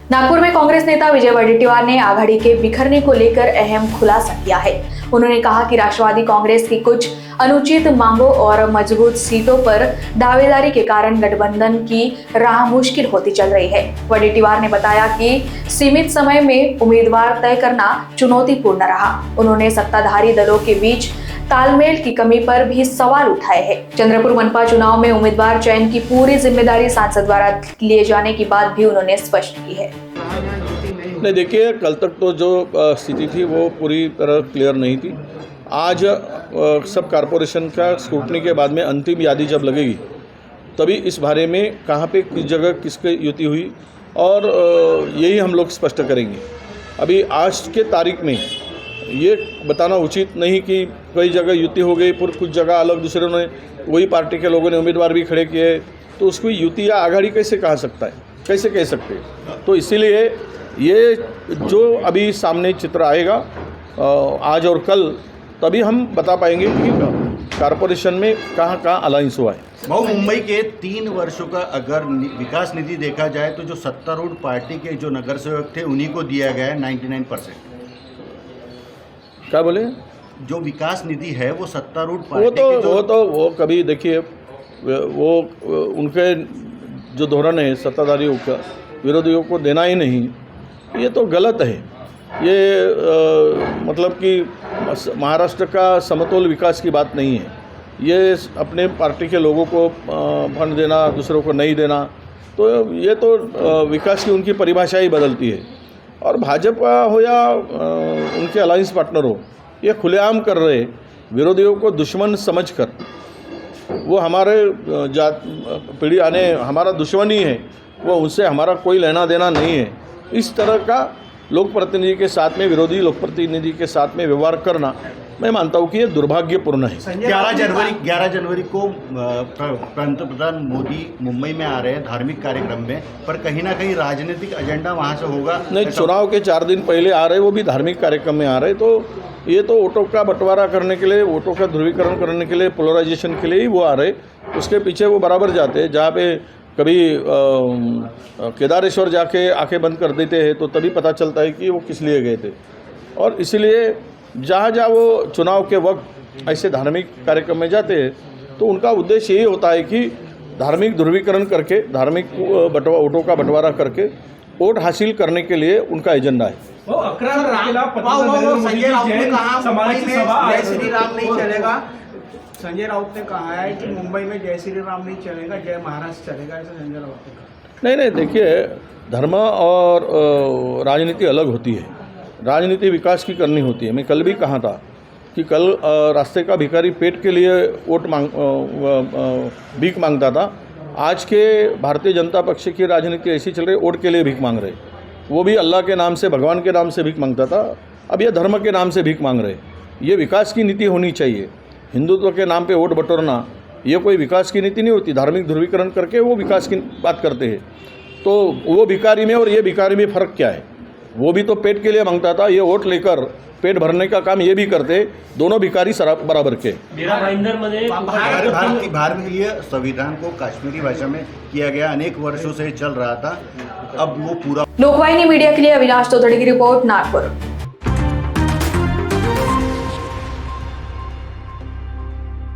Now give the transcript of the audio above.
नागपुर में कांग्रेस नेता विजय वडेट्टीवार ने आघाड़ी के बिखरने को लेकर अहम खुलासा किया है। उन्होंने कहा कि राष्ट्रवादी कांग्रेस की कुछ अनुचित मांगों और मजबूत सीटों पर दावेदारी के कारण गठबंधन की राह मुश्किल होती चल रही है। वडेट्टीवार ने बताया कि सीमित समय में उम्मीदवार तय करना चुनौतीपूर्ण रहा। उन्होंने सत्ताधारी दलों के बीच तालमेल की कमी पर भी सवाल उठाए हैं। चंद्रपुर मनपा चुनाव में उम्मीदवार चयन की पूरी जिम्मेदारी सांसद द्वारा लिए जाने की बात भी उन्होंने स्पष्ट की है। नहीं, देखिए, कल तक तो जो स्थिति थी वो पूरी तरह क्लियर नहीं थी। आज सब कॉरपोरेशन का स्क्रूटनी के बाद में अंतिम यादी जब लगेगी तभी इस बारे में कहाँ पे किस जगह किसकी युति हुई और यही हम लोग स्पष्ट करेंगे। अभी आज के तारीख में ये बताना उचित नहीं कि कई जगह युति हो गई, पर कुछ जगह अलग दूसरे ने वही पार्टी के लोगों ने उम्मीदवार भी खड़े किए, तो उसको युति या आघाड़ी कैसे कह सकता है, कैसे कह सकते हैं। तो इसीलिए ये जो अभी सामने चित्र आएगा आज और कल, तभी हम बता पाएंगे कि कॉरपोरेशन में कहाँ कहाँ अलायंस हुआ है। मुंबई के 3 वर्षों का अगर विकास निधि देखा जाए तो जो सत्तारूढ़ पार्टी के जो नगर सेवक थे उन्हीं को दिया गया है 99%। क्या बोले? जो विकास निधि है वो सत्तारूढ़ पार्टी वो कभी देखिए, वो उनके जो धोरण है सत्ताधारियों का विरोधियों को देना ही नहीं, ये तो गलत है। ये मतलब कि महाराष्ट्र का समतोल विकास की बात नहीं है। ये अपने पार्टी के लोगों को फंड देना, दूसरों को नहीं देना, तो ये तो विकास की उनकी परिभाषा ही बदलती है। और भाजपा हो या उनके अलायंस पार्टनर हो, ये खुलेआम कर रहे विरोधियों को दुश्मन समझकर, वो हमारे जात पीढ़ी आने हमारा दुश्मन ही है, वो उनसे हमारा कोई लेना देना नहीं है। इस तरह का लोक प्रतिनिधि के साथ में विरोधी लोक प्रतिनिधि के साथ में व्यवहार करना, मैं मानता हूँ कि ये दुर्भाग्यपूर्ण है। 11 जनवरी को पंतप्रधान मोदी मुंबई में आ रहे हैं धार्मिक कार्यक्रम में, पर कहीं ना कहीं राजनीतिक एजेंडा वहाँ से होगा। नहीं, चुनाव के 4 दिन पहले आ रहे, वो भी धार्मिक कार्यक्रम में आ रहे, तो ये तो वोटों का बंटवारा करने के लिए, वोटों का ध्रुवीकरण करने के लिए, पोलराइजेशन के लिए ही वो आ रहे। उसके पीछे वो बराबर जाते हैं। जहाँ पे कभी केदारेश्वर जाके आंखें बंद कर देते हैं तो तभी पता चलता है कि वो किस लिए गए थे। और इसलिए जहाँ जहाँ वो चुनाव के वक्त ऐसे धार्मिक कार्यक्रम में जाते हैं तो उनका उद्देश्य यही होता है कि धार्मिक ध्रुवीकरण करके, धार्मिक वोटों का बंटवारा करके वोट हासिल करने के लिए उनका एजेंडा है। संजय राउत ने कहा है कि मुंबई में जय श्री राम नहीं चलेगा, जय महाराष्ट्र चलेगा, ऐसा संजय राउत ने कहा। नहीं, देखिए, धर्म और राजनीति अलग होती है। राजनीति विकास की करनी होती है। मैं कल भी कहा था कि कल रास्ते का भिखारी पेट के लिए भीख मांगता था। आज के भारतीय जनता पक्ष की राजनीति ऐसी चल रही है, वोट के लिए भीख मांग रहे। वो भी अल्लाह के नाम से, भगवान के नाम से भीख मांगता था, अब ये धर्म के नाम से भीख मांग रहे। ये विकास की नीति होनी चाहिए। हिंदुत्व के नाम पे वोट बटोरना ये कोई विकास की नीति नहीं होती। धार्मिक ध्रुवीकरण करके वो विकास की बात करते हैं। तो वो भिखारी में और ये भिखारी में फ़र्क क्या है? वो भी तो पेट के लिए मांगता था, ये वोट लेकर पेट भरने का काम ये भी करते। दोनों भिखारी बराबर के। भारतीय संविधान को कश्मीरी भाषा में किया गया, अनेक वर्षों से चल रहा था, अब वो पूरा। लोकवाहिनी मीडिया के लिए अविनाश तोतड़े की रिपोर्ट, नागपुर।